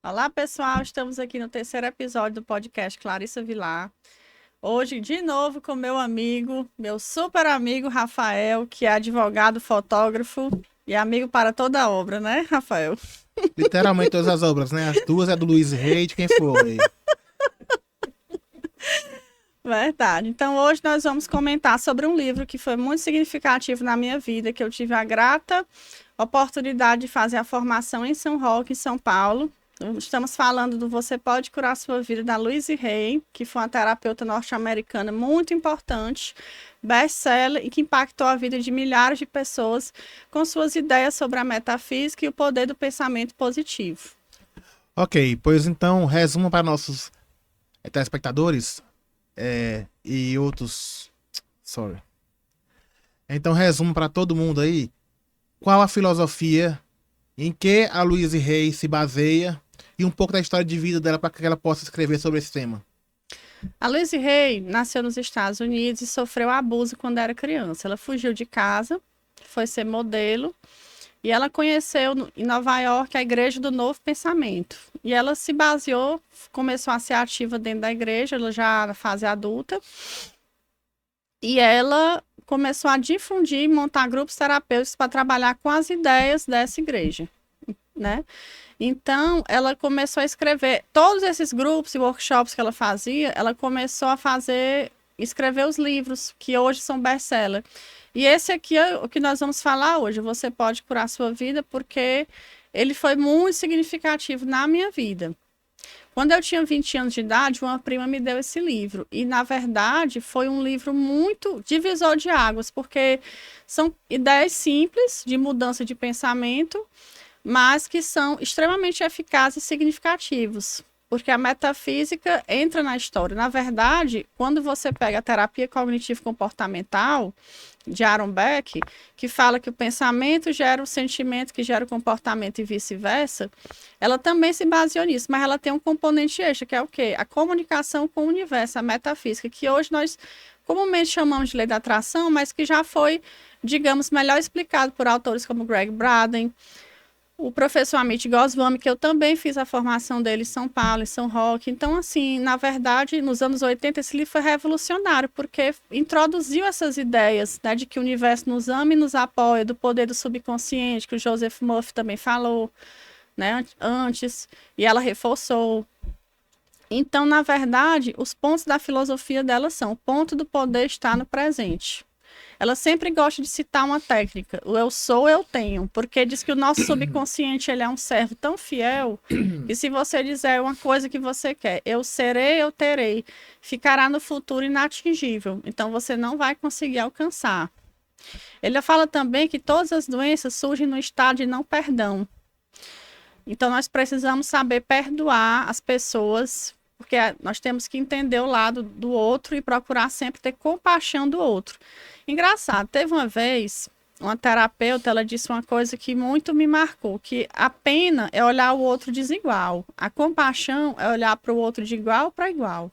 Olá, pessoal. Estamos aqui no terceiro episódio do podcast Clarissa Vilar. Hoje, de novo, com meu amigo, meu super amigo Rafael, que é advogado, fotógrafo e amigo para toda a obra, né, Rafael? Literalmente todas as obras, né? As duas é do Luiz Rey, de quem foi. Verdade. Então, hoje nós vamos comentar sobre um livro que foi muito significativo na minha vida, que eu tive a grata oportunidade de fazer a formação em São Roque, em São Paulo. Estamos falando do Você Pode Curar Sua Vida, da Louise Hay, que foi uma terapeuta norte-americana muito importante, best-seller e que impactou a vida de milhares de pessoas com suas ideias sobre a metafísica e o poder do pensamento positivo. Ok, pois então, resumo para nossos telespectadores e outros. Sorry. Então, resumo para todo mundo aí. Qual a filosofia em que a Louise Hay se baseia e um pouco da história de vida dela para que ela possa escrever sobre esse tema. A Louise Hay nasceu nos Estados Unidos e sofreu abuso quando era criança. Ela fugiu de casa, foi ser modelo e ela conheceu em Nova York a Igreja do Novo Pensamento. E ela se baseou, começou a ser ativa dentro da igreja, ela já na fase adulta. E ela começou a difundir e montar grupos terapêuticos para trabalhar com as ideias dessa igreja, né? Então, ela começou a escrever todos esses grupos e workshops que ela fazia, ela começou a escrever os livros que hoje são best-seller. E esse aqui é o que nós vamos falar hoje. Você pode curar a sua vida, porque ele foi muito significativo na minha vida. Quando eu tinha 20 anos de idade, uma prima me deu esse livro. E, na verdade, foi um livro muito divisor de águas, porque são ideias simples de mudança de pensamento, mas que são extremamente eficazes e significativos. Porque a metafísica entra na história. Na verdade, quando você pega a terapia cognitivo-comportamental de Aaron Beck, que fala que o pensamento gera o sentimento, que gera o comportamento e vice-versa, ela também se baseou nisso, mas ela tem um componente extra, que é o quê? A comunicação com o universo, a metafísica, que hoje nós comumente chamamos de lei da atração, mas que já foi, digamos, melhor explicado por autores como Greg Braden, o professor Amit Goswami, que eu também fiz a formação dele em São Paulo, em São Roque. Então, assim, na verdade, nos anos 80, esse livro foi revolucionário, porque introduziu essas ideias, né, de que o universo nos ama e nos apoia, do poder do subconsciente, que o Joseph Murphy também falou, né, antes, e ela reforçou. Então, na verdade, os pontos da filosofia dela são: o ponto do poder está no presente. Ela sempre gosta de citar uma técnica, o eu sou, eu tenho, porque diz que o nosso subconsciente ele é um servo tão fiel que se você dizer uma coisa que você quer, eu serei, eu terei, ficará no futuro inatingível, então você não vai conseguir alcançar. Ele fala também que todas as doenças surgem no estado de não perdão. Então nós precisamos saber perdoar as pessoas, porque nós temos que entender o lado do outro e procurar sempre ter compaixão do outro. Engraçado, teve uma vez, uma terapeuta, ela disse uma coisa que muito me marcou, que a pena é olhar o outro desigual, a compaixão é olhar para o outro de igual para igual.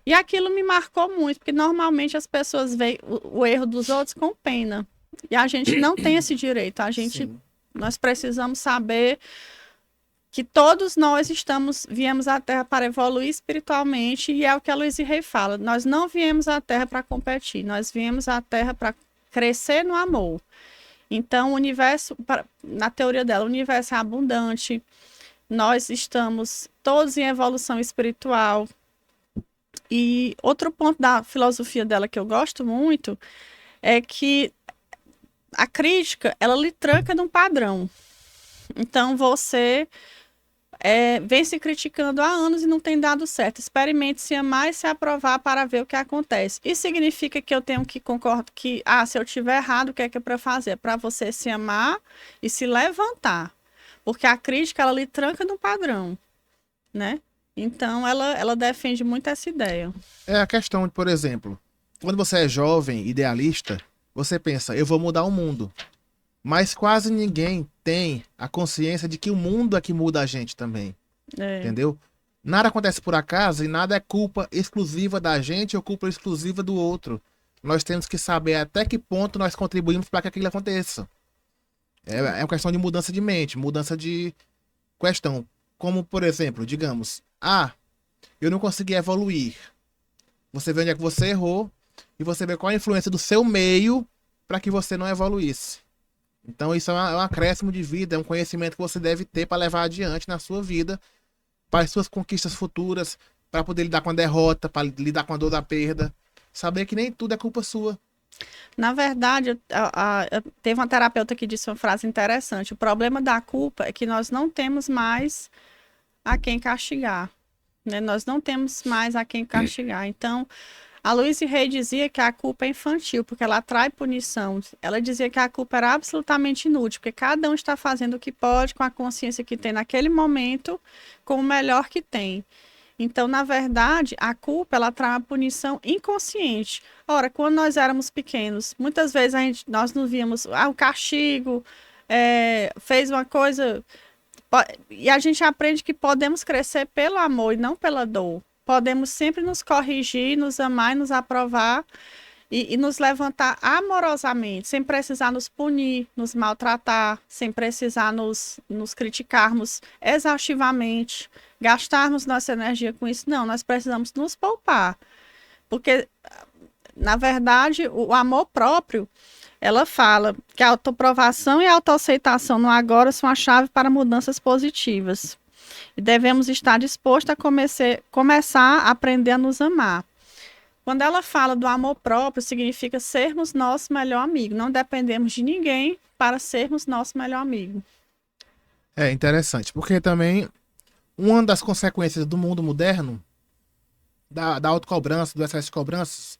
E aquilo me marcou muito, porque normalmente as pessoas veem o erro dos outros com pena. E a gente não tem esse direito, nós precisamos saber que todos nós viemos à Terra para evoluir espiritualmente, e é o que a Louise Hay fala: nós não viemos à Terra para competir, nós viemos à Terra para crescer no amor. Então, o universo, na teoria dela, o universo é abundante, nós estamos todos em evolução espiritual. E outro ponto da filosofia dela que eu gosto muito é que a crítica, ela lhe tranca num padrão. Então, você vem se criticando há anos e não tem dado certo. Experimente se amar e se aprovar para ver o que acontece. Isso significa que eu tenho que concordar que, se eu tiver errado, o que é para fazer? É para você se amar e se levantar. Porque a crítica, ela lhe tranca no padrão, né? Então, ela defende muito essa ideia. É a questão de, por exemplo, quando você é jovem, idealista, você pensa, eu vou mudar o mundo. Mas quase ninguém tem a consciência de que o mundo é que muda a gente também. Entendeu? Nada acontece por acaso e nada é culpa exclusiva da gente ou culpa exclusiva do outro. Nós temos que saber até que ponto nós contribuímos para que aquilo aconteça. É uma questão de mudança de mente, mudança de questão. Como, por exemplo, digamos, eu não consegui evoluir. Você vê onde é que você errou e você vê qual a influência do seu meio para que você não evoluísse. Então isso é um acréscimo de vida, é um conhecimento que você deve ter para levar adiante na sua vida, para as suas conquistas futuras, para poder lidar com a derrota, para lidar com a dor da perda. Saber que nem tudo é culpa sua. Na verdade, teve uma terapeuta que disse uma frase interessante. O problema da culpa é que nós não temos mais a quem castigar, né? Nós não temos mais a quem castigar. Então, a Louise Hay dizia que a culpa é infantil, porque ela atrai punição. Ela dizia que a culpa era absolutamente inútil, porque cada um está fazendo o que pode com a consciência que tem naquele momento, com o melhor que tem. Então, na verdade, a culpa, ela traz uma punição inconsciente. Ora, quando nós éramos pequenos, muitas vezes nós não víamos, o castigo, fez uma coisa... E a gente aprende que podemos crescer pelo amor e não pela dor. Podemos sempre nos corrigir, nos amar e nos aprovar e nos levantar amorosamente, sem precisar nos punir, nos maltratar, sem precisar nos criticarmos exaustivamente, gastarmos nossa energia com isso. Não, nós precisamos nos poupar. Porque, na verdade, o amor próprio, ela fala que a autoaprovação e a autoaceitação no agora são a chave para mudanças positivas. E devemos estar dispostos a começar a aprender a nos amar. Quando ela fala do amor próprio, significa sermos nosso melhor amigo. Não dependemos de ninguém para sermos nosso melhor amigo. É interessante, porque também uma das consequências do mundo moderno, da autocobrança, do excesso de cobranças,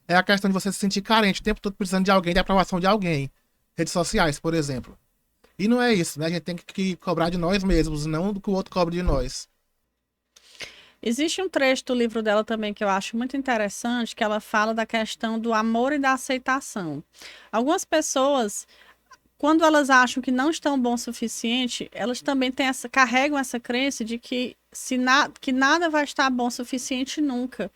é a questão de você se sentir carente o tempo todo precisando de alguém, de aprovação de alguém. Redes sociais, por exemplo. E não é isso, né? A gente tem que cobrar de nós mesmos, não do que o outro cobra de nós. Existe um trecho do livro dela também que eu acho muito interessante, que ela fala da questão do amor e da aceitação. Algumas pessoas, quando elas acham que não estão bom o suficiente, elas também carregam essa crença de que, que nada vai estar bom o suficiente nunca.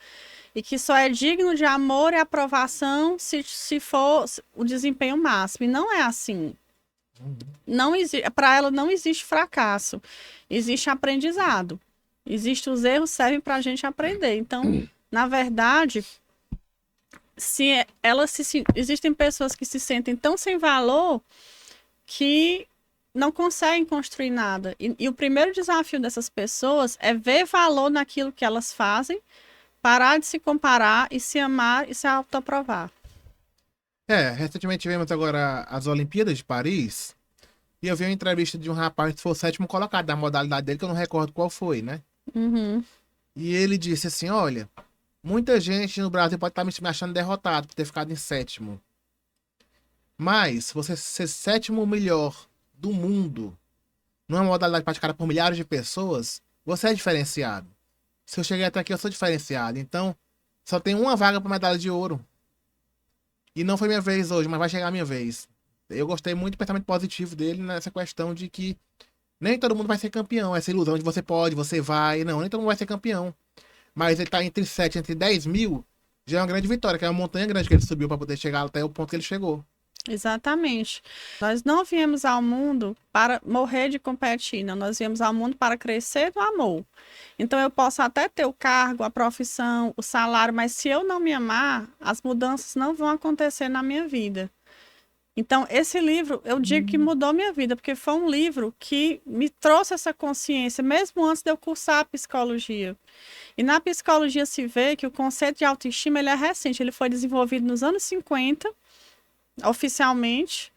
E que só é digno de amor e aprovação se for o desempenho máximo. E não é assim. Para ela não existe fracasso. Existe aprendizado. Os erros servem para a gente aprender. Então, na verdade, existem pessoas que se sentem tão sem valor que não conseguem construir nada. E o primeiro desafio dessas pessoas é ver valor naquilo que elas fazem, parar de se comparar e se amar e se autoaprovar. Recentemente tivemos agora as Olimpíadas de Paris e eu vi uma entrevista de um rapaz que foi o 7º colocado da modalidade dele, que eu não recordo qual foi, né? Uhum. E ele disse assim, olha, muita gente no Brasil pode estar me achando derrotado por ter ficado em 7º. Mas você ser 7º melhor do mundo, numa modalidade praticada por milhares de pessoas, você é diferenciado. Se eu cheguei até aqui, eu sou diferenciado. Então, só tem uma vaga para medalha de ouro. E não foi minha vez hoje, mas vai chegar a minha vez. Eu gostei muito do pensamento positivo dele nessa questão de que nem todo mundo vai ser campeão. Essa ilusão de você pode, você vai. Não, nem todo mundo vai ser campeão. Mas ele tá entre 10 mil, já é uma grande vitória, que é uma montanha grande que ele subiu para poder chegar até o ponto que ele chegou. Exatamente. Nós não viemos ao mundo para morrer de competir, não. Nós viemos ao mundo para crescer no amor. Então, eu posso até ter o cargo, a profissão, o salário, mas se eu não me amar, as mudanças não vão acontecer na minha vida. Então, esse livro, eu digo que mudou minha vida, porque foi um livro que me trouxe essa consciência, mesmo antes de eu cursar a psicologia. E na psicologia se vê que o conceito de autoestima ele é recente, ele foi desenvolvido nos anos 50, oficialmente,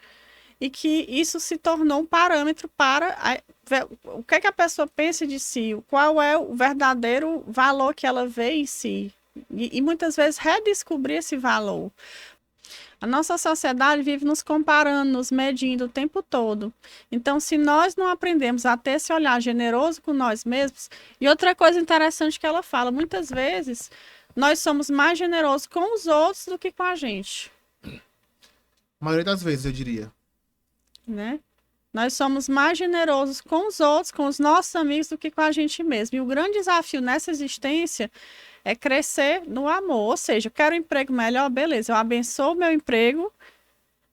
e que isso se tornou um parâmetro para ver o que é que a pessoa pensa de si, qual é o verdadeiro valor que ela vê em si, e muitas vezes redescobrir esse valor. A nossa sociedade vive nos comparando, nos medindo o tempo todo. Então, se nós não aprendemos a ter esse olhar generoso com nós mesmos, e outra coisa interessante que ela fala, muitas vezes nós somos mais generosos com os outros do que com a gente. A maioria das vezes, eu diria. Né? Nós somos mais generosos com os outros, com os nossos amigos, do que com a gente mesmo. E o grande desafio nessa existência é crescer no amor. Ou seja, eu quero um emprego melhor, beleza, eu abençoo o meu emprego,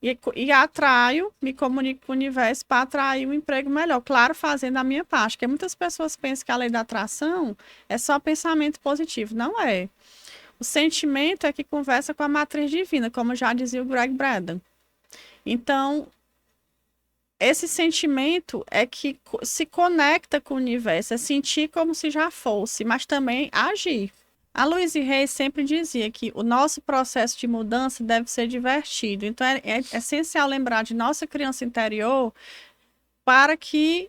e atraio, me comunico com o universo para atrair um emprego melhor. Claro, fazendo a minha parte, porque muitas pessoas pensam que a lei da atração é só pensamento positivo. Não é. O sentimento é que conversa com a matriz divina, como já dizia o Greg Braden. Então, esse sentimento é que se conecta com o universo, é sentir como se já fosse, mas também agir. A Louise Hay sempre dizia que o nosso processo de mudança deve ser divertido. Então, é essencial lembrar de nossa criança interior para que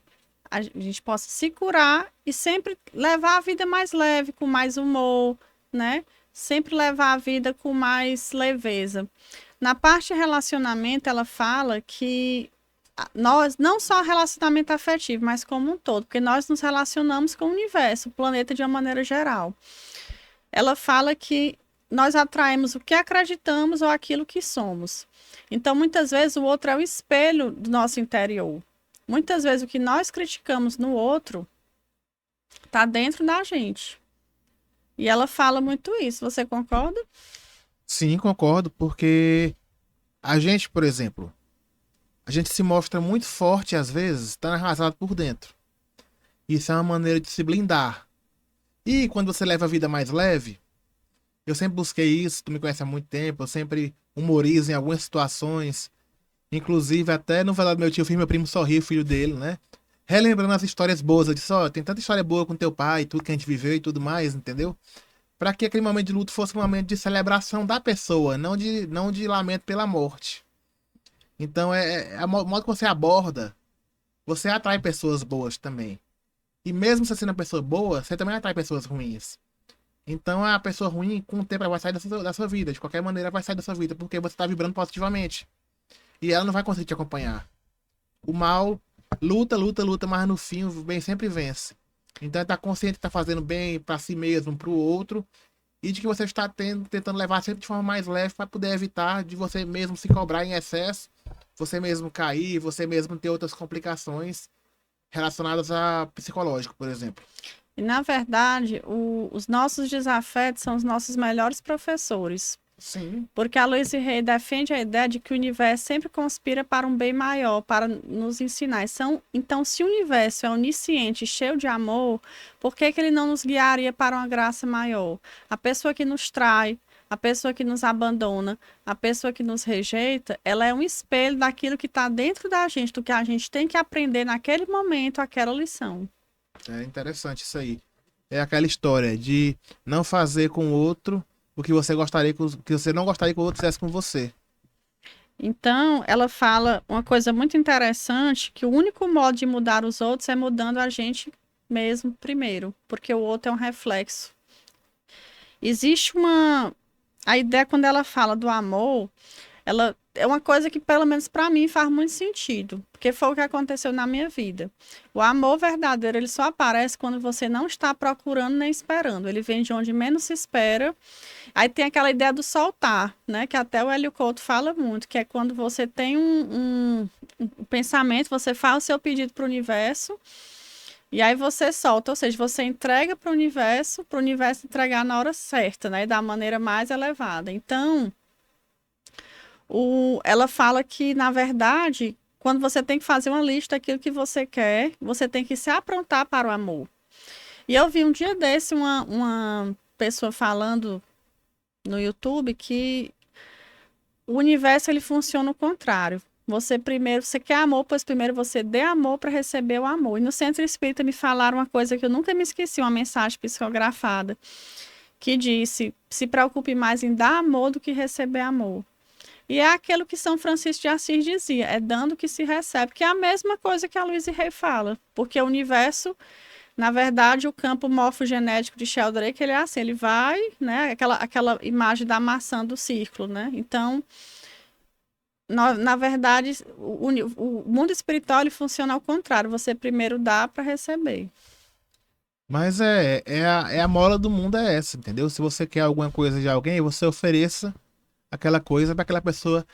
a gente possa se curar e sempre levar a vida mais leve, com mais humor, né? Sempre levar a vida com mais leveza. Na parte de relacionamento, ela fala que nós, não só relacionamento afetivo, mas como um todo, porque nós nos relacionamos com o universo, o planeta de uma maneira geral. Ela fala que nós atraímos o que acreditamos ou aquilo que somos. Então, muitas vezes, o outro é o espelho do nosso interior. Muitas vezes, o que nós criticamos no outro está dentro da gente. E ela fala muito isso. Você concorda? Sim, concordo, porque a gente, por exemplo, a gente se mostra muito forte às vezes, estando arrasado por dentro. Isso é uma maneira de se blindar. E quando você leva a vida mais leve, eu sempre busquei isso, tu me conhece há muito tempo, eu sempre humorizo em algumas situações. Inclusive, até no velório do meu tio, eu fiz meu primo sorrir, o filho dele, né? Relembrando as histórias boas. Eu disse, ó, tem tanta história boa com teu pai, tudo que a gente viveu e tudo mais, entendeu? Pra que aquele momento de luto fosse um momento de celebração da pessoa, não de lamento pela morte. Então, o modo que você aborda, você atrai pessoas boas também. E mesmo você sendo uma pessoa boa, você também atrai pessoas ruins. Então, a pessoa ruim, com o tempo, ela vai sair da sua vida. De qualquer maneira, vai sair da sua vida, porque você tá vibrando positivamente. E ela não vai conseguir te acompanhar. O mal luta, luta, luta, mas no fim o bem sempre vence. Então tá consciente que tá fazendo bem para si mesmo, para o outro, e de que você está tentando levar sempre de forma mais leve para poder evitar de você mesmo se cobrar em excesso, você mesmo cair, você mesmo ter outras complicações relacionadas a psicológico, por exemplo. E, na verdade, os nossos desafetos são os nossos melhores professores. Sim, Porque a Louise Hay defende a ideia de que o universo sempre conspira para um bem maior, para nos ensinar. Então, se o universo é onisciente, cheio de amor, por que que ele não nos guiaria para uma graça maior? A pessoa que nos trai, a pessoa que nos abandona, a pessoa que nos rejeita, ela é um espelho daquilo que está dentro da gente, do que a gente tem que aprender naquele momento, aquela lição. é interessante isso aí. É aquela história de não fazer com o outro o que você gostaria que você não gostaria que o outro fizesse com você. Então, ela fala uma coisa muito interessante, que o único modo de mudar os outros é mudando a gente mesmo primeiro, porque o outro é um reflexo. Existe uma... A ideia, quando ela fala do amor, ela é uma coisa que, pelo menos para mim, faz muito sentido, porque foi o que aconteceu na minha vida. O amor verdadeiro, ele só aparece quando você não está procurando nem esperando. Ele vem de onde menos se espera. Aí tem aquela ideia do soltar, né? Que até o Hélio Couto fala muito, que é quando você tem um pensamento, você faz o seu pedido para o universo, e aí você solta, ou seja, você entrega para o universo entregar na hora certa, né? Da maneira mais elevada. Então, ela fala que, na verdade, quando você tem que fazer uma lista daquilo que você quer, você tem que se aprontar para o amor. E eu vi um dia desse uma pessoa falando no YouTube que o universo ele funciona o contrário. Você quer amor, pois primeiro você dê amor para receber o amor. E no Centro Espírita me falaram uma coisa que eu nunca me esqueci, uma mensagem psicografada, que disse: se preocupe mais em dar amor do que receber amor. E é aquilo que São Francisco de Assis dizia, é dando que se recebe, que é a mesma coisa que a Louise Hay fala, porque o universo, na verdade, o campo morfogenético de Sheldrake, ele é assim, ele vai, né, aquela imagem da maçã do círculo, né? Então, na verdade, o mundo espiritual ele funciona ao contrário, você primeiro dá para receber. Mas é a mola do mundo é essa, entendeu? Se você quer alguma coisa de alguém, você ofereça aquela coisa para aquela pessoa.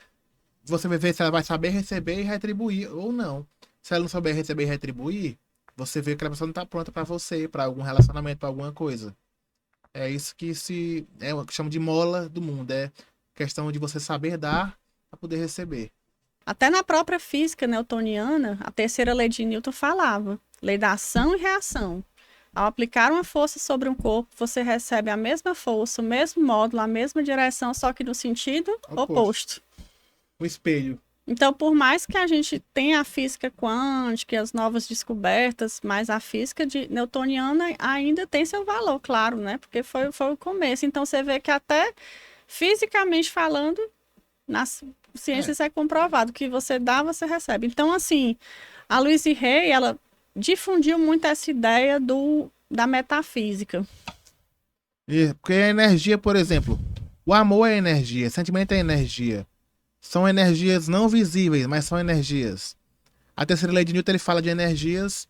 Você vai ver se ela vai saber receber e retribuir ou não. Se ela não souber receber e retribuir, você vê que aquela pessoa não tá pronta para você, para algum relacionamento, para alguma coisa. É isso que chama de mola do mundo. É questão de você saber dar para poder receber. Até na própria física newtoniana, a terceira lei de Newton falava, lei da ação e reação. Ao aplicar uma força sobre um corpo, você recebe a mesma força, o mesmo módulo, a mesma direção, só que no sentido oposto. O espelho. Então, por mais que a gente tenha a física quântica, as novas descobertas, mas a física newtoniana ainda tem seu valor, claro, né? Porque foi o começo. Então, você vê que até fisicamente falando, nas ciências é comprovado que você dá, você recebe. Então, assim, a Louise Hay, ela difundiu muito essa ideia da metafísica. Porque a energia, por exemplo, o amor é energia, sentimento é energia. São energias não visíveis, mas são energias. A terceira lei de Newton, ele fala de energias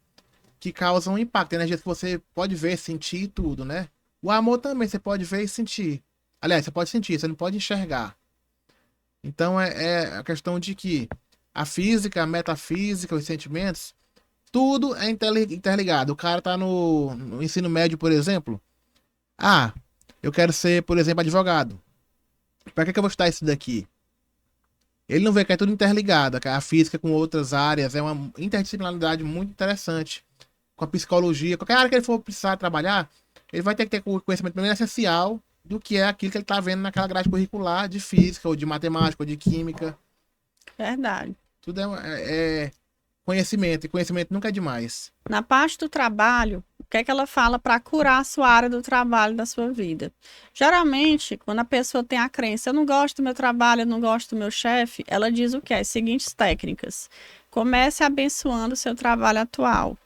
que causam impacto. Energias que você pode ver, sentir e tudo, né? O amor também você pode ver e sentir. Aliás, você pode sentir, você não pode enxergar. Então é a questão de que a física, a metafísica, os sentimentos, tudo é interligado. O cara tá no ensino médio, por exemplo. Ah, eu quero ser, por exemplo, advogado. Para que eu vou estudar isso daqui? Ele não vê que é tudo interligado, que a física com outras áreas é uma interdisciplinaridade muito interessante. Com a psicologia, qualquer área que ele for precisar trabalhar, ele vai ter que ter conhecimento primeiro essencial do que é aquilo que ele está vendo naquela grade curricular de física, ou de matemática, ou de química. Verdade. Tudo é conhecimento, e conhecimento nunca é demais. Na parte do trabalho, o que é que ela fala para curar a sua área do trabalho da sua vida? Geralmente, quando a pessoa tem a crença, eu não gosto do meu trabalho, eu não gosto do meu chefe, ela diz o quê? As seguintes técnicas. Comece abençoando o seu trabalho atual.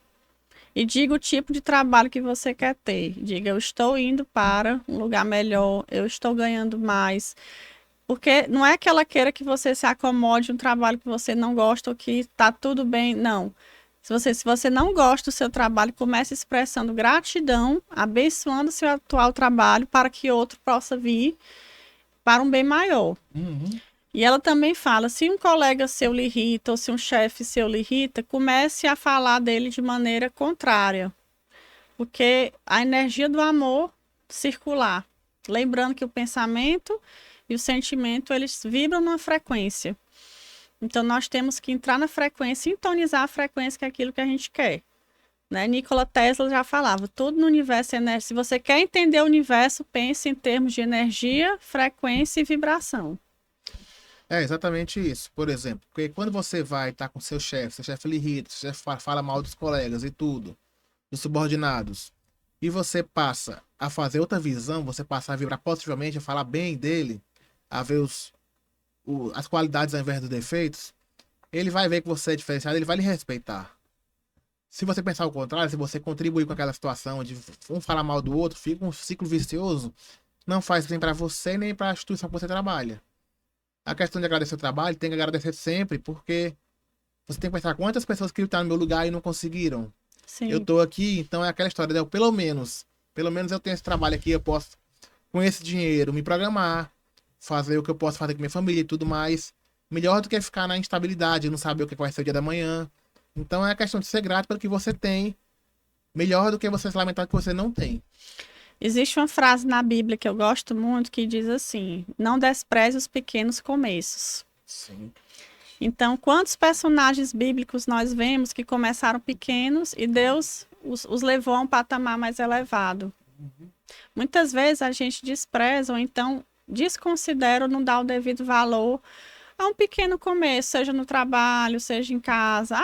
E diga o tipo de trabalho que você quer ter. Diga, eu estou indo para um lugar melhor, eu estou ganhando mais. Porque não é que ela queira que você se acomode um trabalho que você não gosta ou que está tudo bem, não. Se você não gosta do seu trabalho, comece expressando gratidão, abençoando o seu atual trabalho para que outro possa vir para um bem maior. Uhum. E ela também fala, se um colega seu lhe irrita ou se um chefe seu lhe irrita, comece a falar dele de maneira contrária. Porque a energia do amor circular. Lembrando que o pensamento e o sentimento, eles vibram numa frequência. Então, nós temos que entrar na frequência, sintonizar a frequência que é aquilo que a gente quer. Né? Nikola Tesla já falava, tudo no universo é energia. Se você quer entender o universo, pense em termos de energia, frequência e vibração. É exatamente isso. Por exemplo, porque quando você vai estar com seu chefe lhe irrita, seu chefe fala mal dos colegas e tudo, dos subordinados, e você passa a fazer outra visão, você passa a vibrar positivamente, a falar bem dele, a ver as qualidades ao invés dos defeitos, ele vai ver que você é diferenciado, ele vai lhe respeitar. Se você pensar o contrário, se você contribuir com aquela situação de um falar mal do outro, fica um ciclo vicioso, não faz bem para você nem para a instituição que você trabalha. A questão de agradecer o trabalho, tem que agradecer sempre, porque você tem que pensar quantas pessoas queriam estar no meu lugar e não conseguiram. Sim. Eu tô aqui, então é aquela história, né? Pelo menos eu tenho esse trabalho aqui, eu posso, com esse dinheiro, me programar, fazer o que eu posso fazer com minha família e tudo mais. Melhor do que ficar na instabilidade, não saber o que vai ser o dia da manhã. Então é a questão de ser grato pelo que você tem, melhor do que você se lamentar que você não tem. Existe uma frase na Bíblia que eu gosto muito que diz assim, não despreze os pequenos começos. Sim. Então, quantos personagens bíblicos nós vemos que começaram pequenos e Deus os levou a um patamar mais elevado? Uhum. Muitas vezes a gente despreza ou então desconsidera ou não dá o devido valor a um pequeno começo, seja no trabalho, seja em casa.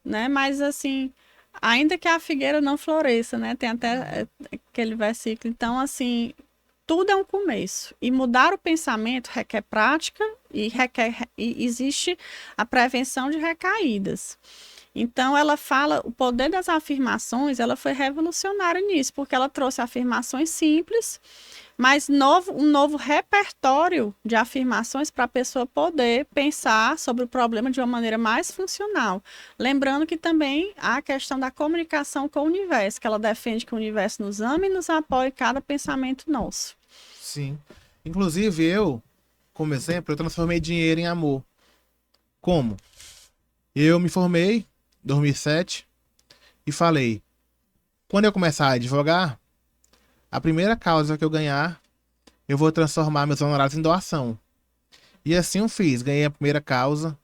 Né? Mas assim, ainda que a figueira não floresça, né? Tem até aquele versículo. Então, assim, tudo é um começo. E mudar o pensamento requer prática e existe a prevenção de recaídas. Então, ela fala, o poder das afirmações, ela foi revolucionária nisso, porque ela trouxe afirmações simples, mas um novo repertório de afirmações para a pessoa poder pensar sobre o problema de uma maneira mais funcional. Lembrando que também há a questão da comunicação com o universo, que ela defende que o universo nos ama e nos apoie em cada pensamento nosso. Sim. Inclusive, eu, como exemplo, eu transformei dinheiro em amor. Como? Eu me formei em 2007 e falei, quando eu começar a advogar, a primeira causa que eu ganhar, eu vou transformar meus honorários em doação. E assim eu fiz. Ganhei a primeira causa,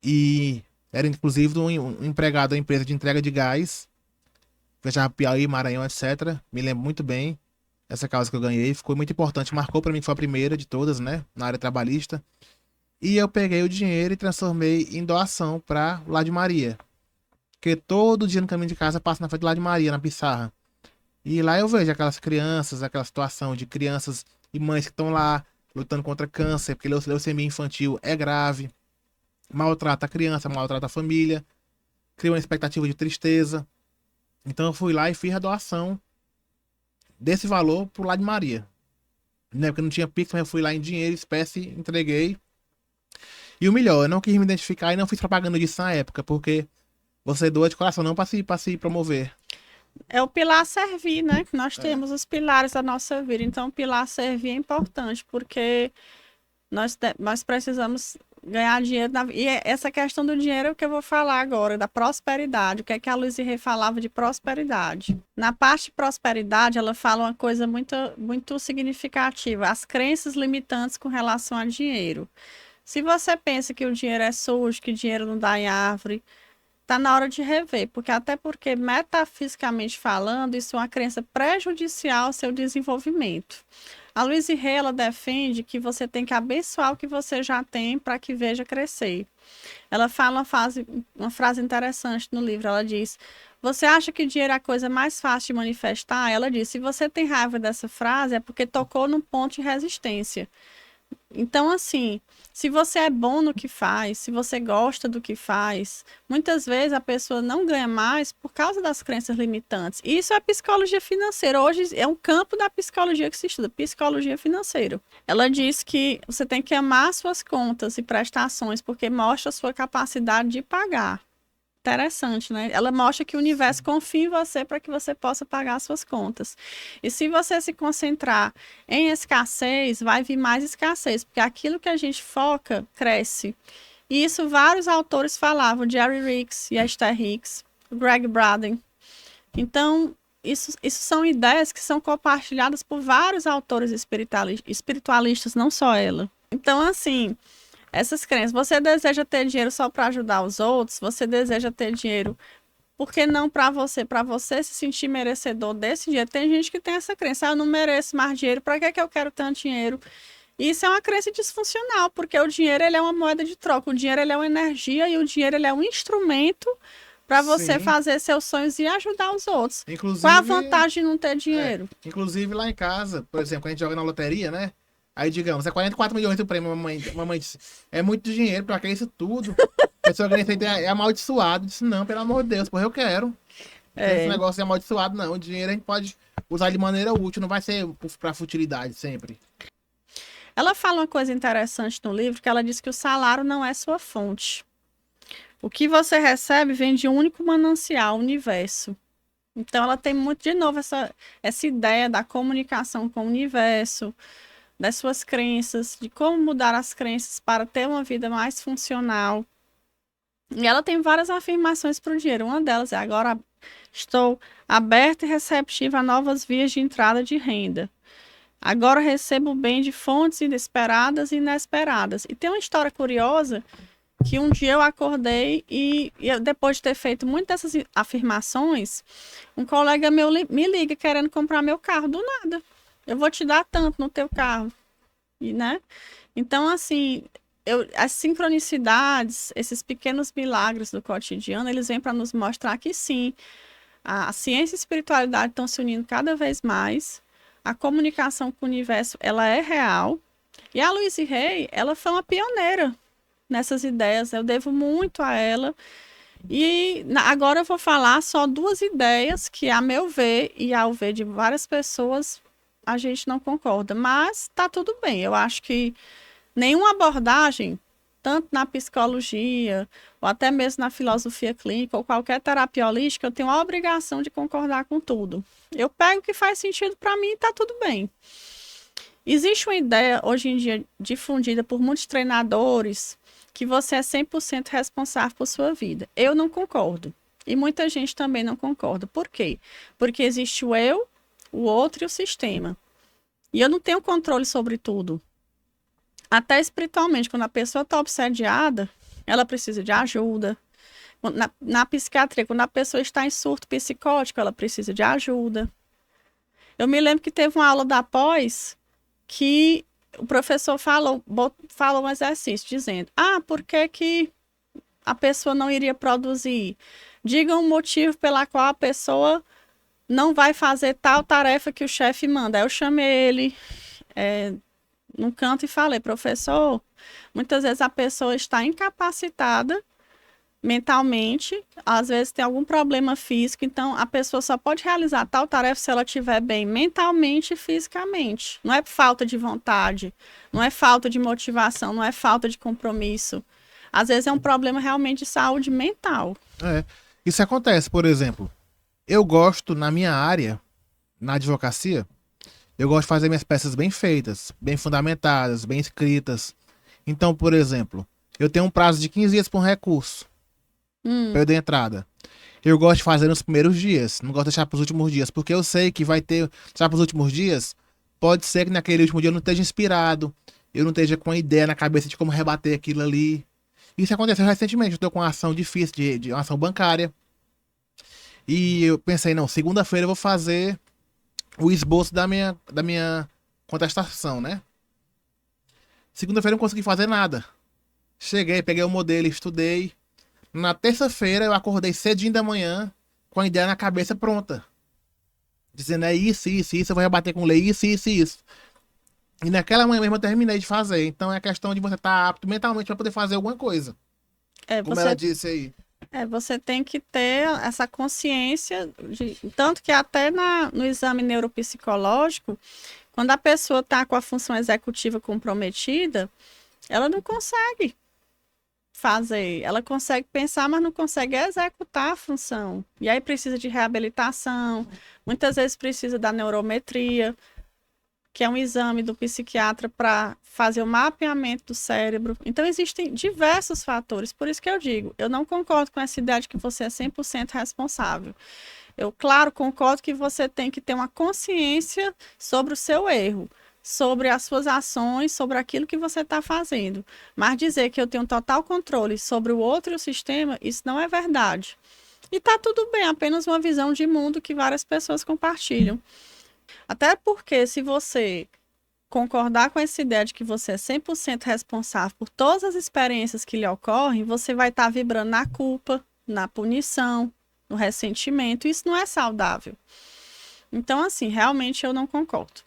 E era inclusive um empregado da empresa de entrega de gás. Viajava Piauí, Maranhão, etc. Me lembro muito bem. Essa causa que eu ganhei ficou muito importante. Marcou pra mim, foi a primeira de todas, né? Na área trabalhista. E eu peguei o dinheiro e transformei em doação pra Lá de Maria. Porque todo dia no caminho de casa eu passo na frente do Lá de Maria, na Pissarra. E lá eu vejo aquelas crianças, aquela situação de crianças e mães que estão lá lutando contra câncer, porque leucemia infantil é grave, maltrata a criança, maltrata a família, cria uma expectativa de tristeza. Então eu fui lá e fiz a doação desse valor pro Lá de Maria. Né? Porque não tinha Pix, mas eu fui lá em dinheiro, espécie, entreguei. E o melhor, eu não quis me identificar e não fiz propaganda disso na época, porque você doa de coração, não pra se promover. É o pilar servir, né? Nós É, temos os pilares da nossa vida. Então, o pilar servir é importante, porque nós precisamos ganhar dinheiro. E essa questão do dinheiro é o que eu vou falar agora, da prosperidade. O que é que a Luiz Rey falava de prosperidade? Na parte de prosperidade, ela fala uma coisa muito, muito significativa: as crenças limitantes com relação a dinheiro. Se você pensa que o dinheiro é sujo, que dinheiro não dá em árvore, tá na hora de rever, porque até porque metafisicamente falando, isso é uma crença prejudicial ao seu desenvolvimento. A Louise Hay, ela defende que você tem que abençoar o que você já tem para que veja crescer. Ela fala uma frase interessante no livro, ela diz: você acha que dinheiro é a coisa mais fácil de manifestar? Ela diz: se você tem raiva dessa frase, é porque tocou num ponto de resistência. Então, assim, se você é bom no que faz, se você gosta do que faz, muitas vezes a pessoa não ganha mais por causa das crenças limitantes. E isso é psicologia financeira. Hoje é um campo da psicologia que se estuda, psicologia financeira. Ela diz que você tem que amar suas contas e prestações, porque mostra a sua capacidade de pagar. Interessante, né? Ela mostra que o universo confia em você para que você possa pagar suas contas. E se você se concentrar em escassez, vai vir mais escassez, porque aquilo que a gente foca cresce. E isso vários autores falavam: Jerry Ricks, Esther Hicks, Greg Braden. Então, isso são ideias que são compartilhadas por vários autores espiritualistas, não só ela. Então, assim, essas crenças, você deseja ter dinheiro só para ajudar os outros? Você deseja ter dinheiro, por que não para você se sentir merecedor desse dinheiro? Tem gente que tem essa crença: eu não mereço mais dinheiro, para que eu quero tanto dinheiro? E isso é uma crença disfuncional, porque o dinheiro, ele é uma moeda de troca, o dinheiro, ele é uma energia, e o dinheiro, ele é um instrumento para você sim. fazer seus sonhos e ajudar os outros. Qual a Inclusive, vantagem de não ter dinheiro? inclusive lá em casa, por exemplo, quando a gente joga na loteria, né? Aí digamos, é 44 milhões o prêmio, mamãe disse, é muito dinheiro, pra que isso tudo? A pessoa ganha isso aí, é amaldiçoado. Disse, não, pelo amor de Deus, porra, eu quero. Esse É. negócio é amaldiçoado, não. O dinheiro a gente pode usar de maneira útil, não vai ser pra futilidade sempre. Ela fala uma coisa interessante no livro, que ela diz que o salário não é sua fonte. O que você recebe vem de um único manancial, o universo. Então, ela tem muito, de novo, essa ideia da comunicação com o universo, das suas crenças, de como mudar as crenças para ter uma vida mais funcional. E ela tem várias afirmações para o dinheiro. Uma delas é: agora estou aberta e receptiva a novas vias de entrada de renda. Agora recebo bem de fontes inesperadas e inesperadas. E tem uma história curiosa, que um dia eu acordei e depois de ter feito muitas dessas afirmações, um colega meu me liga querendo comprar meu carro do nada. Eu vou te dar tanto no teu carro. E, né? Então, assim, as sincronicidades, esses pequenos milagres do cotidiano, eles vêm para nos mostrar que sim, a ciência e a espiritualidade estão se unindo cada vez mais. A comunicação com o universo, ela é real. E a Louise Hay, ela foi uma pioneira nessas ideias. Eu devo muito a ela. E agora eu vou falar só duas ideias que, a meu ver e ao ver de várias pessoas, a gente não concorda. Mas tá tudo bem. Eu acho que nenhuma abordagem, tanto na psicologia, ou até mesmo na filosofia clínica, ou qualquer terapia holística, eu tenho a obrigação de concordar com tudo. Eu pego o que faz sentido para mim e tá tudo bem. Existe uma ideia, hoje em dia, difundida por muitos treinadores, que você é 100% responsável por sua vida. Eu não concordo. E muita gente também não concorda. Por quê? Porque existe o eu, o outro e o sistema. E eu não tenho controle sobre tudo. Até espiritualmente, quando a pessoa está obsediada, ela precisa de ajuda. Na psiquiatria, quando a pessoa está em surto psicótico, ela precisa de ajuda. Eu me lembro que teve uma aula da pós que o professor falou um exercício dizendo: por que que a pessoa não iria produzir? Diga um motivo pela qual a pessoa não vai fazer tal tarefa que o chefe manda. Aí eu chamei ele num canto e falei: professor, muitas vezes a pessoa está incapacitada mentalmente, às vezes tem algum problema físico, então a pessoa só pode realizar tal tarefa se ela estiver bem mentalmente e fisicamente. Não é falta de vontade, não é falta de motivação, não é falta de compromisso. Às vezes é um problema realmente de saúde mental. Isso acontece, por exemplo, eu gosto na minha área, na advocacia, eu gosto de fazer minhas peças bem feitas, bem fundamentadas, bem escritas. Então, por exemplo, eu tenho um prazo de 15 dias para um recurso. Perder entrada. Eu gosto de fazer nos primeiros dias, não gosto de deixar para os últimos dias, porque eu sei que vai ter, deixar para os últimos dias, pode ser que naquele último dia eu não esteja inspirado, eu não esteja com a ideia na cabeça de como rebater aquilo ali. Isso aconteceu recentemente, eu estou com uma ação difícil, de uma ação bancária, e eu pensei, não, segunda-feira eu vou fazer o esboço da minha contestação, né? Segunda-feira eu não consegui fazer nada. Cheguei, peguei o modelo, estudei. Na terça-feira eu acordei cedinho da manhã com a ideia na cabeça pronta. Dizendo isso, eu vou rebater com lei, isso. E naquela manhã mesmo eu terminei de fazer. Então é questão de você estar apto mentalmente para poder fazer alguma coisa. Como ela disse aí. Você tem que ter essa consciência, tanto que até no exame neuropsicológico, quando a pessoa está com a função executiva comprometida, ela não consegue fazer. Ela consegue pensar, mas não consegue executar a função. E aí precisa de reabilitação, muitas vezes precisa da neurometria, que é um exame do psiquiatra para fazer o mapeamento do cérebro. Então, existem diversos fatores. Por isso que eu digo, eu não concordo com essa ideia de que você é 100% responsável. Eu, claro, concordo que você tem que ter uma consciência sobre o seu erro, sobre as suas ações, sobre aquilo que você está fazendo. Mas dizer que eu tenho total controle sobre o outro e o sistema, isso não é verdade. E está tudo bem, apenas uma visão de mundo que várias pessoas compartilham. Até porque se você concordar com essa ideia de que você é 100% responsável por todas as experiências que lhe ocorrem, você vai estar vibrando na culpa, na punição, no ressentimento. Isso não é saudável. Então, assim, realmente eu não concordo.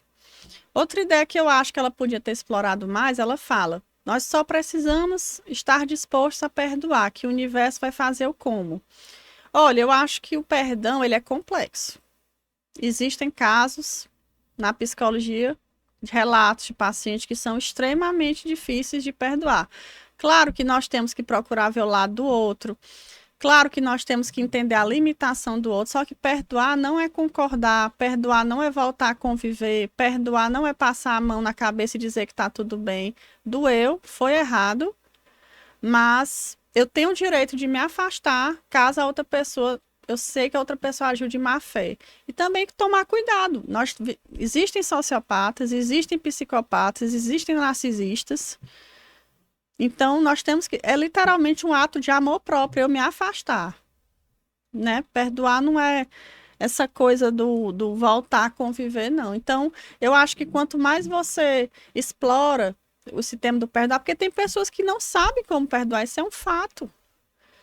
Outra ideia que eu acho que ela podia ter explorado mais, ela fala: nós só precisamos estar dispostos a perdoar, que o universo vai fazer o como. Olha, eu acho que o perdão, ele é complexo. Existem casos na psicologia, de relatos de pacientes que são extremamente difíceis de perdoar. Claro que nós temos que procurar ver o lado do outro. Claro que nós temos que entender a limitação do outro, só que perdoar não é concordar, perdoar não é voltar a conviver, perdoar não é passar a mão na cabeça e dizer que está tudo bem. Doeu, foi errado, mas eu tenho o direito de me afastar caso a outra pessoa, eu sei que a outra pessoa agiu de má fé. E também que tomar cuidado. Existem sociopatas, existem psicopatas, existem narcisistas. Então, nós temos que... É literalmente um ato de amor próprio, eu me afastar. Né? Perdoar não é essa coisa do voltar a conviver, não. Então, eu acho que quanto mais você explora o sistema do perdão, porque tem pessoas que não sabem como perdoar, isso é um fato.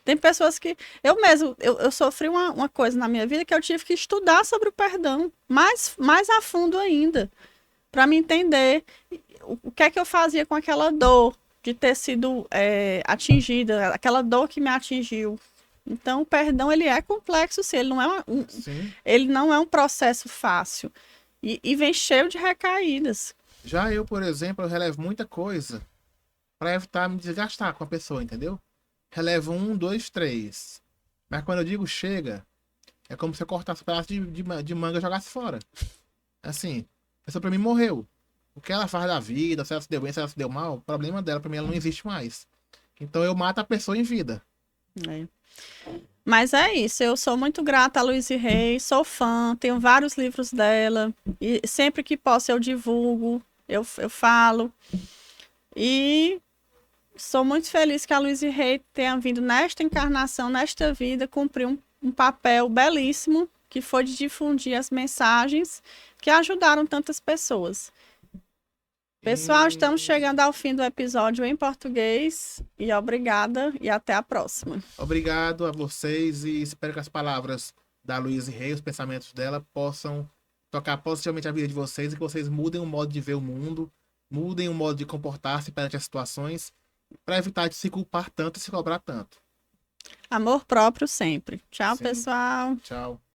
Tem pessoas que... Eu sofri uma coisa na minha vida que eu tive que estudar sobre o perdão, mais a fundo ainda, para me entender o que é que eu fazia com aquela dor de ter sido atingida, aquela dor que me atingiu. Então, o perdão, ele é complexo, sim, ele não é um processo fácil. E vem cheio de recaídas. Já eu, por exemplo, eu relevo muita coisa para evitar me desgastar com a pessoa, entendeu? Relevo 1, 2, 3. Mas quando eu digo chega, é como se eu cortasse um pedaço de manga e jogasse fora. Assim, a pessoa pra mim morreu. O que ela faz da vida, se ela se deu bem, se ela se deu mal, o problema dela, pra mim, ela não existe mais. Então eu mato a pessoa em vida. Mas é isso, eu sou muito grata a Louise Hay, sou fã, tenho vários livros dela, e sempre que posso eu divulgo, eu falo. E sou muito feliz que a Luiz Rey tenha vindo nesta encarnação, nesta vida, cumprir um papel belíssimo, que foi de difundir as mensagens que ajudaram tantas pessoas. Pessoal, estamos chegando ao fim do episódio em português. E obrigada e até a próxima. Obrigado a vocês e espero que as palavras da Louise Hay, os pensamentos dela, possam tocar positivamente a vida de vocês e que vocês mudem o modo de ver o mundo, mudem o modo de comportar-se perante as situações, para evitar de se culpar tanto e se cobrar tanto. Amor próprio sempre. Tchau, Sim. pessoal. Tchau.